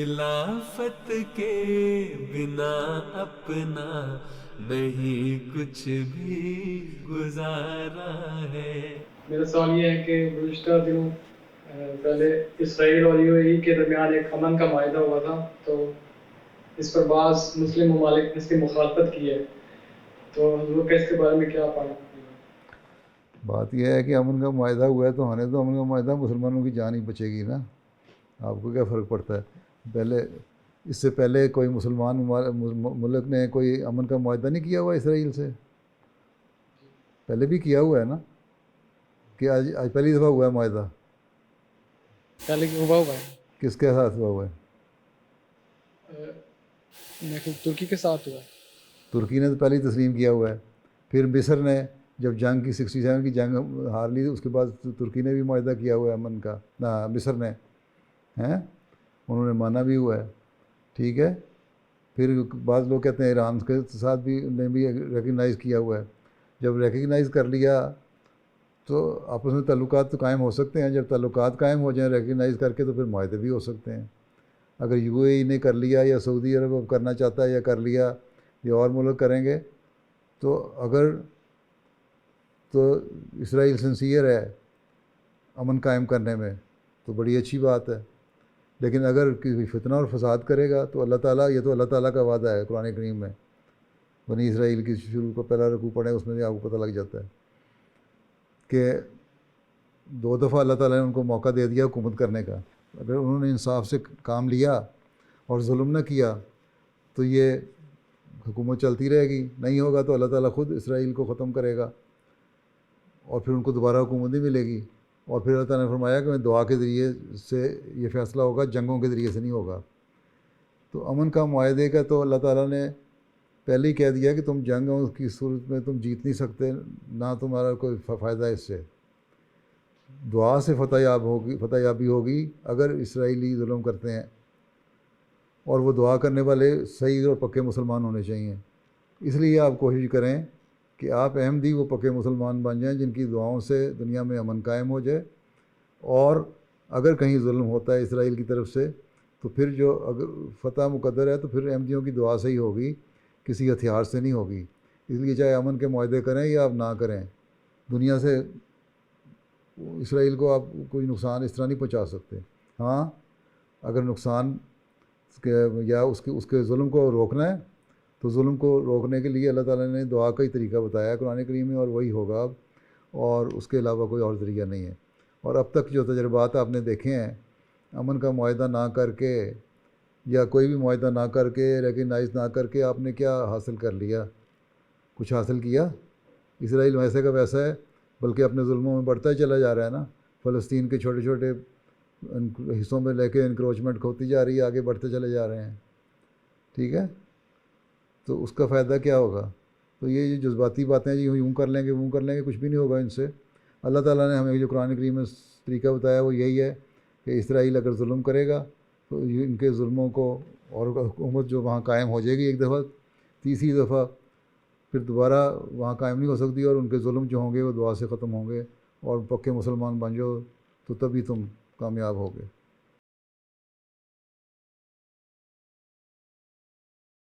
خلافت کے بنا اپنا نہیں کچھ بھی گزارا ہے. میرا سوال یہ ہے کہ گزشتہ دنوں پہلے اسرائیل اور یو اے ای کے درمیان ایک امن کا معاہدہ ہوا تھا، تو اس پر بعض مسلم ممالک نے اس کی مخالفت کی ہے، تو حضور کا اس کے بارے میں کیا پڑھا؟ بات یہ ہے کہ امن کا معاہدہ ہوا ہے تو ہونے تو امن کا معاہدہ مسلمانوں کی جان ہی بچے گی نا. آپ کو کیا فرق پڑتا ہے؟ پہلے اس سے پہلے کوئی مسلمان ملک نے کوئی امن کا معاہدہ نہیں کیا ہوا اسرائیل سے؟ پہلے بھی کیا ہوا ہے نا، کہ آج پہلی دفعہ ہوا ہے معاہدہ؟ پہلے ہوا ہے کس کے ساتھ ہوا ہے؟ ترکی کے ساتھ ہوا ہے. ترکی نے تو پہلے ہی تسلیم کیا ہوا ہے. پھر مصر نے جب جنگ کی 67 کی جنگ ہار لی، اس کے بعد ترکی نے بھی معاہدہ کیا ہوا ہے امن کا، نہ مصر نے ہیں، انہوں نے مانا بھی ہوا ہے. ٹھیک ہے. پھر بعض لوگ کہتے ہیں ایران کے ساتھ بھی نے بھی ریکگنائز کیا ہوا ہے. جب ریکگنائز کر لیا تو آپس میں تعلقات تو قائم ہو سکتے ہیں. جب تعلقات قائم ہو جائیں ریکگنائز کر کے، تو پھر معاہدے بھی ہو سکتے ہیں. اگر یو اے ای نے کر لیا یا سعودی عرب اب کرنا چاہتا ہے یا کر لیا یا اور ملک کریں گے، تو اگر تو اسرائیل سنسیئر ہے امن قائم کرنے میں تو بڑی اچھی بات ہے. لیکن اگر کوئی فتنہ اور فساد کرے گا تو اللہ تعالیٰ، یہ تو اللہ تعالیٰ کا وعدہ ہے قرآن کریم میں. بنی اسرائیل کی شروع کو پہلا رکوع پڑھیں، اس میں بھی آپ کو پتہ لگ جاتا ہے کہ 2 دفعہ اللہ تعالیٰ نے ان کو موقع دے دیا حکومت کرنے کا. اگر انہوں نے انصاف سے کام لیا اور ظلم نہ کیا تو یہ حکومت چلتی رہے گی. نہیں ہوگا تو اللہ تعالیٰ خود اسرائیل کو ختم کرے گا اور پھر ان کو دوبارہ حکومت نہیں ملے گی. اور پھر اللہ تعالیٰ نے فرمایا کہ میں دعا کے ذریعے سے یہ فیصلہ ہوگا، جنگوں کے ذریعے سے نہیں ہوگا. تو امن کا معاہدے کا تو اللہ تعالیٰ نے پہلے ہی کہہ دیا کہ تم جنگوں کی صورت میں تم جیت نہیں سکتے، نہ تمہارا کوئی فائدہ ہے اس سے. دعا سے فتح یابی ہوگی اگر اسرائیلی ظلم کرتے ہیں، اور وہ دعا کرنے والے صحیح اور پکے مسلمان ہونے چاہیے. اس لیے آپ کوشش کریں کہ آپ احمدی وہ پکے مسلمان بن جائیں جن کی دعاؤں سے دنیا میں امن قائم ہو جائے. اور اگر کہیں ظلم ہوتا ہے اسرائیل کی طرف سے تو پھر جو اگر فتح مقدر ہے تو پھر احمدیوں کی دعا سے ہی ہوگی، کسی ہتھیار سے نہیں ہوگی. اس لیے چاہے امن کے معاہدے کریں یا آپ نہ کریں، دنیا سے اسرائیل کو آپ کوئی نقصان اس طرح نہیں پہنچا سکتے. ہاں، اگر نقصان یا اس کے ظلم کو روکنا ہے تو ظلم کو روکنے کے لیے اللہ تعالیٰ نے دعا کا ہی طریقہ بتایا ہے قرآن کریم میں، اور وہی ہوگا اب، اور اس کے علاوہ کوئی اور طریقہ نہیں ہے. اور اب تک جو تجربات آپ نے دیکھے ہیں امن کا معاہدہ نہ کر کے یا کوئی بھی معاہدہ نہ کر کے، ریکگنائز نہ کر کے، آپ نے کیا حاصل کر لیا؟ کچھ حاصل کیا؟ اسرائیل ویسے کا ویسا ہے، بلکہ اپنے ظلموں میں بڑھتا ہی چلا جا رہا ہے نا. فلسطین کے چھوٹے چھوٹے حصوں میں لے کے انکروچمنٹ ہوتی جا رہی ہے، آگے بڑھتے چلے جا رہے ہیں. ٹھیک ہے. تو اس کا فائدہ کیا ہوگا؟ تو یہ جذباتی باتیں جی یوں کر لیں گے وہ کر لیں گے، کچھ بھی نہیں ہوگا ان سے. اللہ تعالیٰ نے ہمیں جو قرآن کریم میں طریقہ بتایا وہ یہی ہے کہ اسرائیل اگر ظلم کرے گا تو ان کے ظلموں کو، اور حکومت جو وہاں قائم ہو جائے گی ایک دفعہ، تیسری دفعہ پھر دوبارہ وہاں قائم نہیں ہو سکتی، اور ان کے ظلم جو ہوں گے وہ دعا سے ختم ہوں گے. اور پکے مسلمان بن جاؤ تو تبھی تم کامیاب ہوگے.